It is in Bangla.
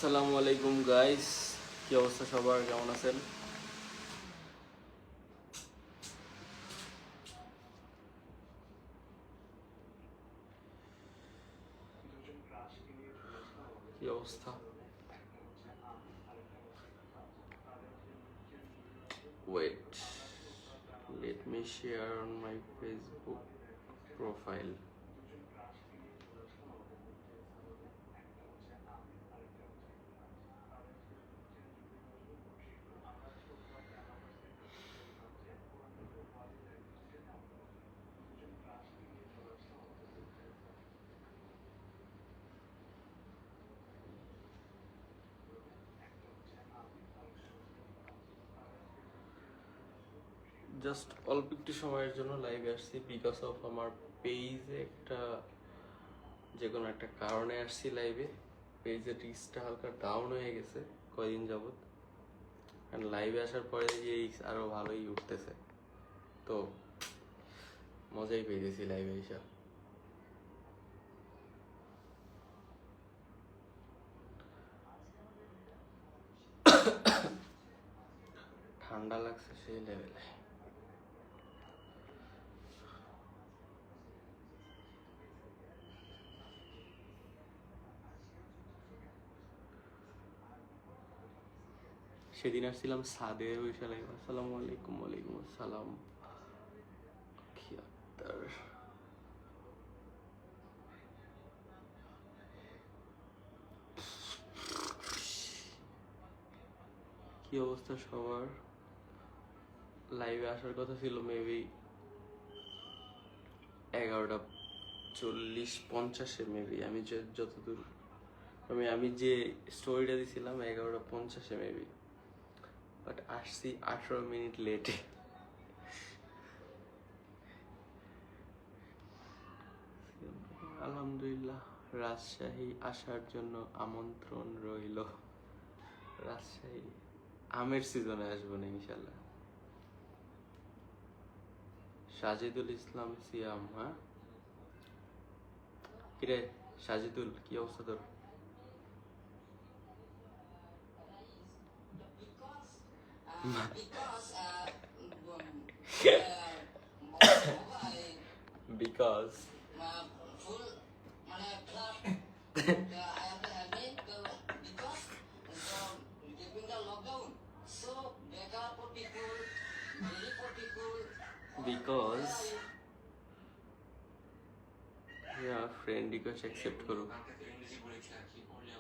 আসসালামু আলাইকুম গাইস, কি অবস্থা সবার, কেমন আছেন? কি অবস্থা? Wait, let me share on my Facebook profile. Just অল্প একটু সময়ের জন্য লাইভে আসছি বিকজ অফ আমার পেজে যে কোনো একটা কারণে আসছি লাইভে। পেজের রিচটা হালকা ডাউন হয়ে গেছে কয়দিন যাবত, অ্যান্ড লাইভে আসার পরে যে রিচ আরও ভালোই উঠতেছে, তো মজাই পেয়েছি লাইভে এসে। ঠান্ডা লাগছে সেই লেভেলে। সেদিন আসছিলাম সাদে বসে লাইভ। আসসালামু আলাইকুম। ওয়ালাইকুম আসসালাম। কি আক্তার, কি অবস্থা সবার? লাইভে আসার কথা ছিল মেবি 11:40-50 মেবি। আমি যতদূর আমি যে স্টোরিটা দিছিলাম 11:50 মেবি, বাট আসছি 18 মিনিট লেটে। আলহামদুলিল্লাহ, রাজশাহী আসার জন্য আমন্ত্রণ রইল। রাজশাহী আমের সিজনে আসবো না ইনশাল্লাহ। সাজিদুল ইসলাম সিয়াম, হ্যাঁ কিরে সাজিদুল, কি অবস্থা তোর? বিকজ ফ্রেন্ড রিকোয়েস্ট অ্যাকসেপ্ট করো।